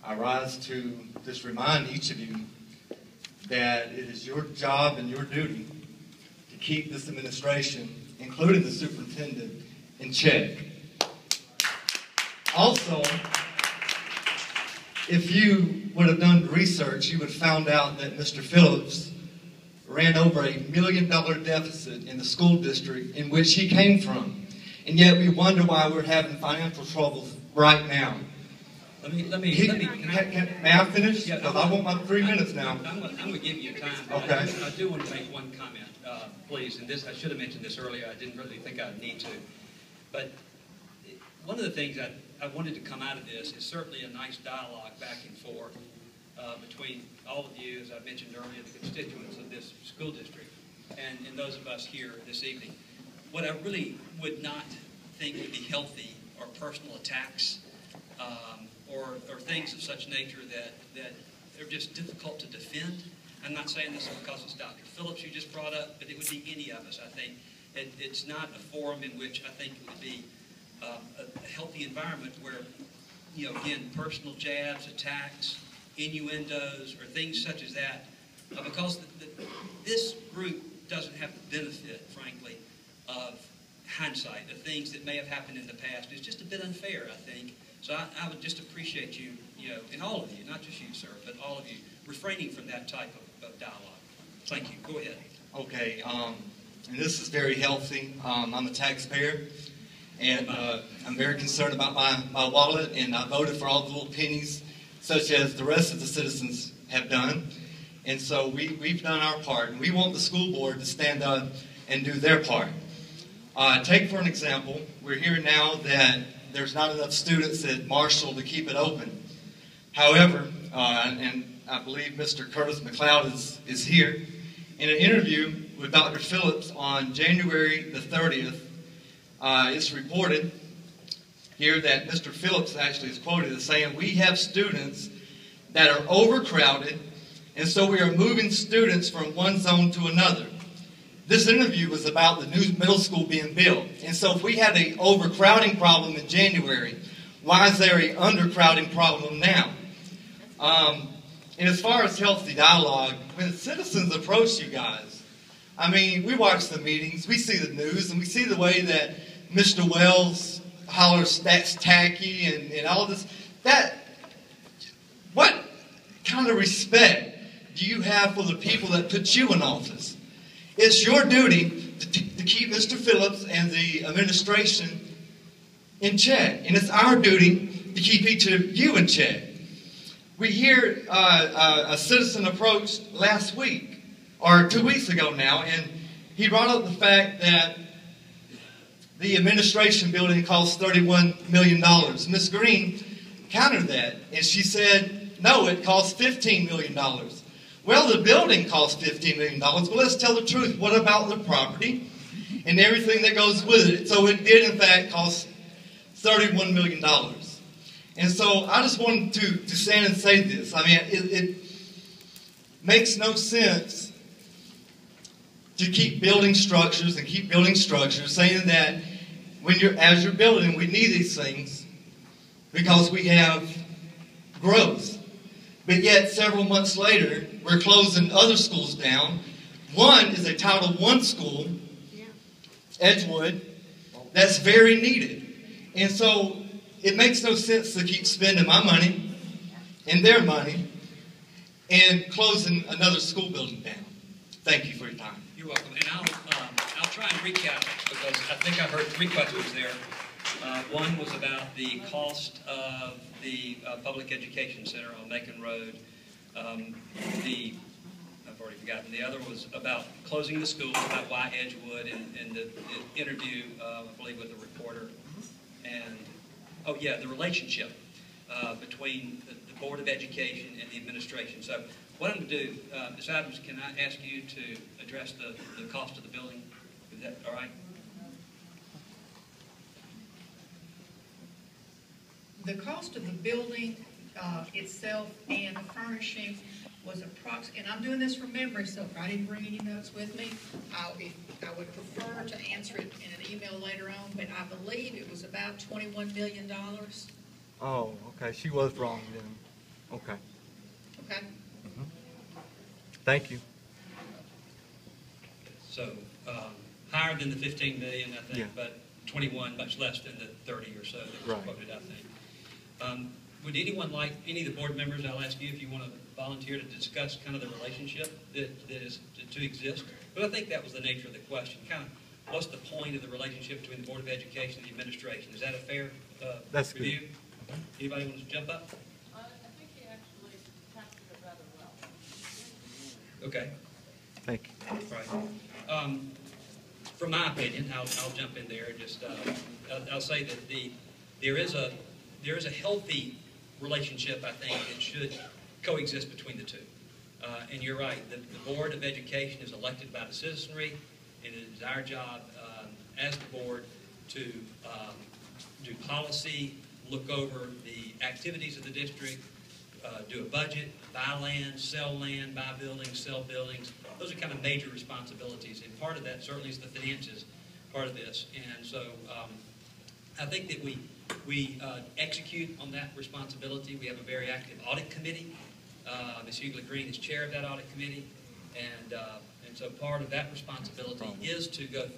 I rise to just remind each of you that it is your job and your duty to keep this administration, including the superintendent, in check. Also, if you would have done research, you would have found out that Mr. Phillips ran over $1 million deficit in the school district in which he came from. And yet we wonder why we're having financial troubles right now. May I finish? Yeah, Because I want my 3 minutes now. I'm going to give you time. Okay. I do want to make one comment, please. And this, I should have mentioned this earlier. I didn't really think I'd need to. But one of the things I wanted to come out of this is certainly a nice dialogue back and forth between all of you, as I mentioned earlier, the constituents of this school district, and those of us here this evening. What I really would not think would be healthy are personal attacks or things of such nature that are just difficult to defend. I'm not saying this because it's Dr. Phillips you just brought up, but it would be any of us, I think. It's not a forum in which I think it would be a healthy environment where, again, personal jabs, attacks, innuendos, or things such as that, because this group doesn't have the benefit, frankly, of hindsight, of things that may have happened in the past. It's just a bit unfair, I think. So I would just appreciate you, and all of you, not just you, sir, but all of you, refraining from that type of dialogue. Thank you. Go ahead. Okay. And this is very healthy. I'm a taxpayer, and I'm very concerned about my wallet, and I voted for all the little pennies, such as the rest of the citizens have done. And so we've done our part, and we want the school board to stand up and do their part. Take for an example, we're hearing now that there's not enough students at Marshall to keep it open. However, and I believe Mr. Curtis McLeod is here, in an interview with Dr. Phillips on January the 30th, it's reported here that Mr. Phillips actually is quoted as saying, "We have students that are overcrowded, and so we are moving students from one zone to another." This interview was about the new middle school being built. And so if we had an overcrowding problem in January, why is there an undercrowding problem now? And as far as healthy dialogue, when citizens approach you guys, I mean, we watch the meetings, we see the news, and we see the way that Mr. Wells hollers that's tacky and all this. What kind of respect do you have for the people that put you in office? It's your duty to keep Mr. Phillips and the administration in check. And it's our duty to keep each of you in check. We hear a citizen approached last week, or 2 weeks ago now, and he brought up the fact that the administration building cost $31 million. Ms. Green countered that, and she said, no, it cost $15 million. Well, the building cost $15 million. Well, let's tell the truth. What about the property and everything that goes with it? So it did, in fact, cost $31 million. And so I just wanted to stand and say this. I mean, it makes no sense to keep building structures and keep building structures, saying that as you're building, we need these things because we have growth. But yet, several months later, we're closing other schools down. One is a Title I school, Edgewood, that's very needed. And so it makes no sense to keep spending my money and their money and closing another school building down. Thank you for your time. You're welcome. And I'll try and recap because I think I heard three questions there. One was about the cost of the public education center on Macon Road. I've already forgotten. The other was about closing the schools, about why Edgewood, and the interview, I believe, with the reporter. And, oh yeah, the relationship between the Board of Education and the administration. So what I'm going to do, Ms. Adams, can I ask you to address the cost of the building? Is that all right? The cost of the building itself and the furnishing was approximately, and I'm doing this from memory, so if I didn't bring any notes with me, I would prefer to answer it in an email later on, but I believe it was about $21 million. Oh, okay. She was wrong then. Okay. Okay? Thank you. So, higher than the 15 million, I think, Yeah. but 21, much less than the 30 or so that was Right. quoted, I think. Would anyone like, any of the board members, I'll ask you if you want to volunteer to discuss kind of the relationship that is to exist? But I think that was the nature of the question. Kind of, what's the point of the relationship between the Board of Education and the administration? Is that a fair That's good. review? Anybody want to jump up? I think he actually captured it rather well. Okay. Thank you. Right. From my opinion, I'll jump in there. Just I'll say that there is a healthy relationship, I think, that should coexist between the two. And you're right. The Board of Education is elected by the citizenry, and it is our job as the board to do policy, look over the activities of the district, do a budget, buy land, buy buildings, sell buildings. Those are kind of major responsibilities, and part of that certainly is the finances part of this. And so I think that we execute on that responsibility. We have a very active audit committee. Ms. Hughley Green is chair of that audit committee, and so part of that responsibility is to go through